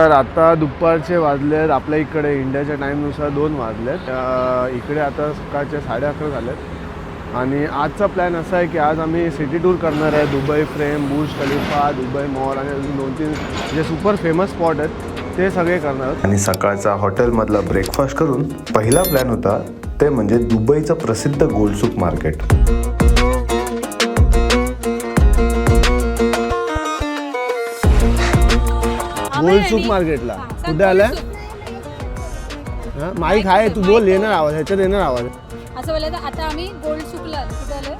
तर आता दुपारचे वाजलेत आपल्या इकडे इंडियाच्या टाईमनुसार 2 वाजलेत. इकडे आता सकाळचे 11:30 झालेत आणि आजचा प्लॅन असा आहे की आज आम्ही सिटी टूर करणार आहे. दुबई फ्रेम, बुर्ज खलिफा, दुबई मॉल आणि अजून 2-3 जे सुपर फेमस स्पॉट आहेत ते सगळे करणार आहोत. आणि सकाळचा हॉटेलमधला ब्रेकफास्ट करून पहिला प्लॅन होता ते म्हणजे दुबईचं प्रसिद्ध गोल्ड सूक मार्केट. गोल्ड सूक मार्केटला कुठे आलाय? माईक आहे, तू बोल, येणार आवाज, ह्याच्यात येणार आवाज. असं बोललं तर आता आम्ही गोल्ड सुकला कुठे आलोय?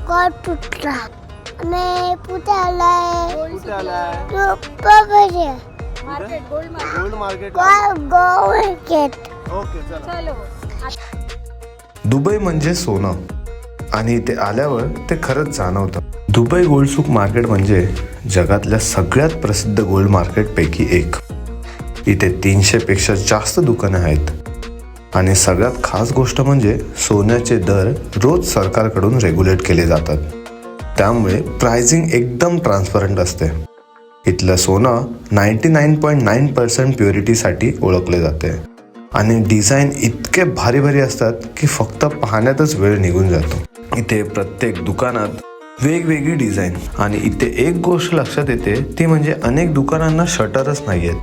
गोल्ड सुकला आणि कुठे आलाय? कुठे आलाय? Market, gold market. Gold market. Gold market. Okay चला. चलो. दुबई म्हणजे सोनं आणि इथे आल्यावर ते खरंच जाणवतं. दुबई गोल्ड सूक मार्केट म्हणजे जगातल्या सगळ्यात प्रसिद्ध गोल्ड मार्केटपैकी एक. इथे 300 पेक्षा जास्त दुकानं आहेत आणि सगळ्यात खास गोष्ट म्हणजे सोन्याचे दर रोज सरकारकडून रेग्युलेट केले जातात. त्यामुळे प्राइसिंग एकदम ट्रान्सपरंट असते. इथलं सोनं 99.9% प्युरिटीसाठी ओळखले जाते आणि डिझाईन इतके भारी भारी असतात की फक्त पाहण्यातच वेळ निघून जातो. इथे प्रत्येक दुकानात वेगवेगळी डिझाईन आणि इथे एक गोष्ट लक्षात येते ती म्हणजे अनेक दुकानांना शटरच नाही आहेत.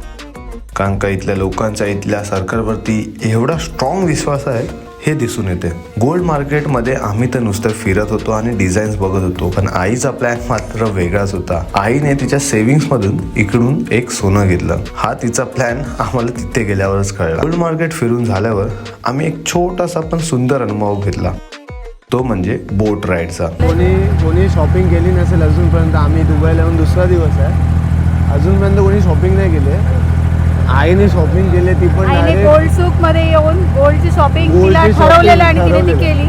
कारण का इथल्या लोकांचा इथल्या सरकारवरती एवढा स्ट्रॉंग विश्वास आहे हे दिसून येते. गोल्ड मार्केटमध्ये आम्ही तर नुसतं फिरत होतो आणि डिझाईन्स बघत होतो, पण आईचा प्लॅन मात्र वेगळाच होता. आईने तिच्या सेव्हिंग्समधून इकडून एक सोनं घेतलं. हा तिचा प्लॅन आम्हाला तिथे गेल्यावरच कळला. गोल्ड मार्केट फिरून झाल्यावर आम्ही एक छोटासा पण सुंदर अनुभव घेतला, तो म्हणजे बोट राईडचा. कोणी शॉपिंग केली नसेल अजूनपर्यंत, आम्ही दुबईला येऊन दुसरा दिवस आहे, अजूनपर्यंत कोणी शॉपिंग नाही केली. आईने शॉपिंग केली, ती पण आईने गोल्ड सूक मध्ये येऊन गोल्डची शॉपिंग तिला ठरवलेलं आणि तिने ती केली.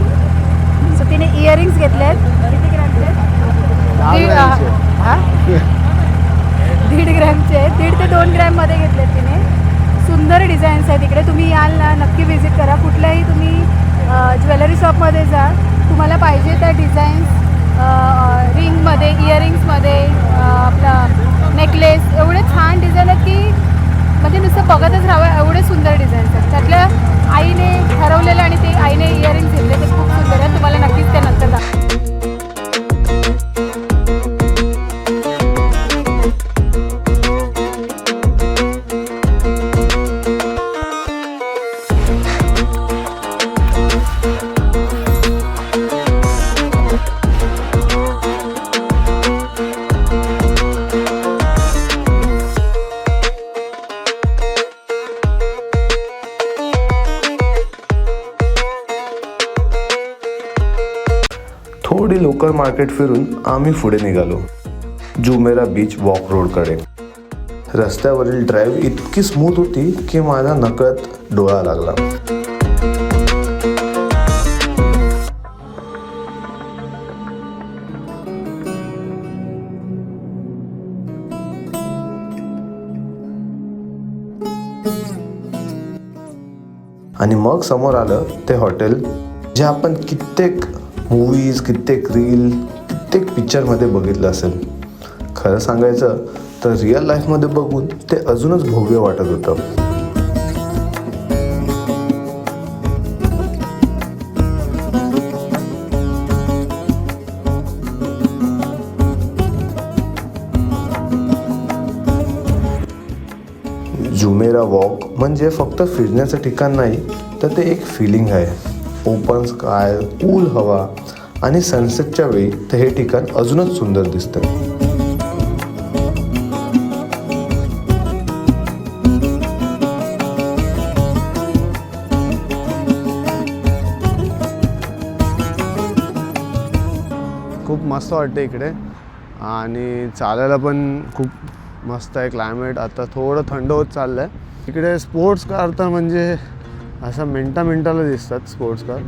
सो तिने इयरिंग्स घेतलेत. किती ग्रॅमचे? 1.5 ग्रॅमचे. 1.5 ते 2 ग्रॅम मध्ये घेतलेत तिने. सुंदर डिझाईन्स आहेत इकडे. तुम्ही याल ना, नक्की व्हिजिट करा. कुठल्याही तुम्ही ज्वेलरी शॉपमध्ये जा, तुम्हाला पाहिजे त्या डिझाईन्स रिंगमध्ये, इयरिंग्समध्ये, आपला नेकलेस, एवढे छान डिझाईन आहेत की म्हणजे नुसतं बघतच राहावं एवढे सुंदर डिझाईन्स आहेत. त्यातल्या आईने ठरवलेलं आणि ते आईने इयरिंग्स घेतले ते खूप सुंदर आहेत. तुम्हाला नक्कीच ते नंतर दाखवा. थोडी लोकल मार्केट फिरून आम्ही पुढे निघालो जुमेरा बीच वॉक रोडकडे. रस्त्यावरील ड्राईव्ह इतकी स्मूथ होती की माझा नकळत डोळा लागला. आणि मग समोर आलं ते हॉटेल जे आपण कित्येक मूवीज, कित्येक रील, कित्येक पिक्चरमध्ये बघितलं असेल. खरं सांगायचं तर रिअल लाईफमध्ये बघून ते अजूनच भव्य वाटत होतं. जुमेरा वॉक म्हणजे फक्त फिरण्याचं ठिकाण नाही, तर ते एक फिलिंग आहे. ओपन स्काय, कूल हवा आणि सनसेटच्या वेळी तर हे ठिकाण अजूनच सुंदर दिसतं. खूप मस्त वाटतं इकडे आणि चालायला पण खूप मस्त आहे. क्लायमेट आता थोडं थंड होत चाललं आहे. इकडे स्पोर्ट्स कार तर म्हणजे असं मिनटाला दिसतात स्पोर्ट्स कार.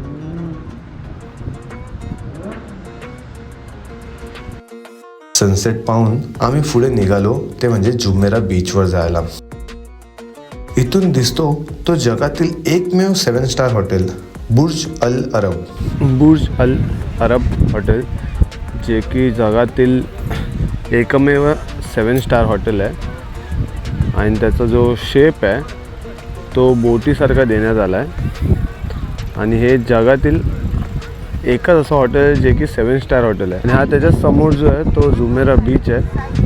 सनसेट पाहून आम्ही पुढे निघालो ते म्हणजे जुमेरा बीचवर जायला. इथून दिसतो तो जगातील एकमेव 7 स्टार हॉटेल बुर्ज अल अरब. बुर्ज अल अरब हॉटेल जे की जगातील एकमेव 7 स्टार हॉटेल आहे आणि त्याचा जो शेप आहे तो बोटीसारखा देण्यात आला आहे. आणि हे जगातील एकच असं हॉटेल आहे जे की 7 स्टार हॉटेल आहे. आणि हा त्याच्या समोर जो आहे तो जुमेरा बीच आहे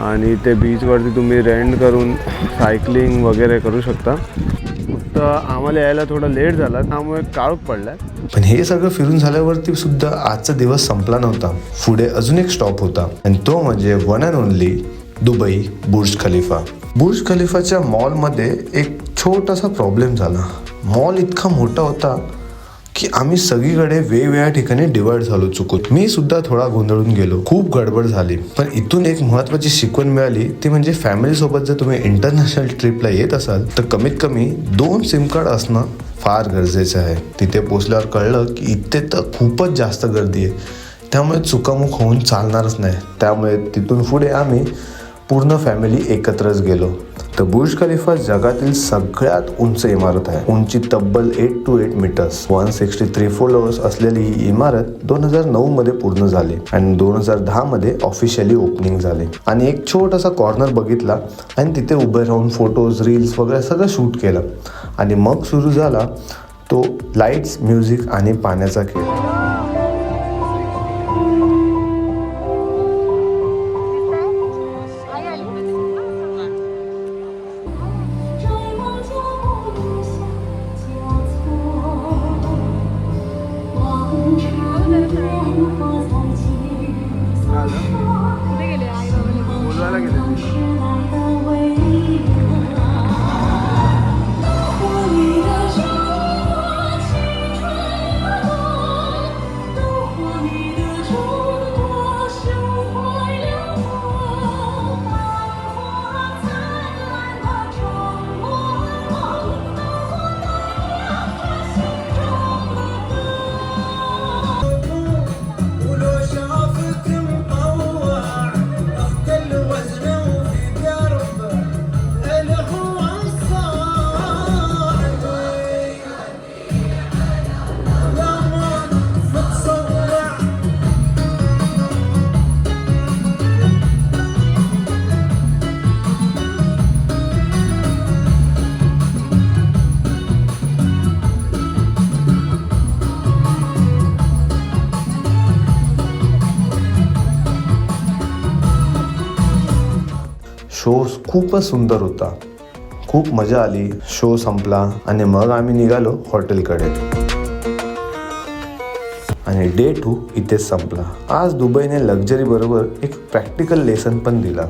आणि ते बीचवरती तुम्ही रेंट करून सायकलिंग वगैरे करू शकता. फक्त आम्हाला यायला थोडा लेट झाला त्यामुळे काळोख पडला. पण हे सगळं फिरून झाल्यावरती सुद्धा आजचा दिवस संपला नव्हता. पुढे अजून एक स्टॉप होता आणि तो म्हणजे one and only Dubai Burj Khalifa. Burj खलिफाच्या मॉलमध्ये एक छोटासा प्रॉब्लेम झाला. मॉल इतका मोठा होता की आम्ही सगळीकडे वेगवेगळ्या ठिकाणी डिवाइड झालो चुकून. मी सुद्धा थोडा गोंधळून गेलो. खूप गडबड झाली. पण इथून एक महत्त्वाची शिकवण मिळाली ती म्हणजे फॅमिलीसोबत जर तुम्ही इंटरनॅशनल ट्रिपला येत असाल तर कमीत कमी 2 सिम कार्ड असणं फार गरजेचं आहे. तिथे पोचल्यावर कळलं की इथे तर खूपच जास्त गर्दी आहे, त्यामुळे चुकामुक होऊन चालणारच नाही. त्यामुळे तिथून पुढे आम्ही पूर्ण फॅमिली एकत्रच गेलो. तर बुर्ज खलिफा जगातील सगळ्यात उंच इमारत आहे. उंची तब्बल 8 to 8 मीटर्स. 163 फ्लोअर्स असलेली ही इमारत 2009 मध्ये पूर्ण झाली आणि 2010 मध्ये ऑफिशियली ओपनिंग झाली. आणि एक छोटासा कॉर्नर बघितला आणि तिथे उभे राहून फोटोज रील्स वगैरे सगळं शूट केलं. आणि मग सुरू झाला तो लाईट्स, म्युझिक आणि पाण्याचा खेळ. कुठे गेले आई बाबाला? बोलवायला गेले. शो खूपच सुंदर होता. खूप मजा आली. शो संपला आणि मग आम्ही निघालो हॉटेलकडे. आणि डे 2 इथेच संपला. आज दुबईने लक्झरी बरोबर एक प्रॅक्टिकल लेसन पण दिला.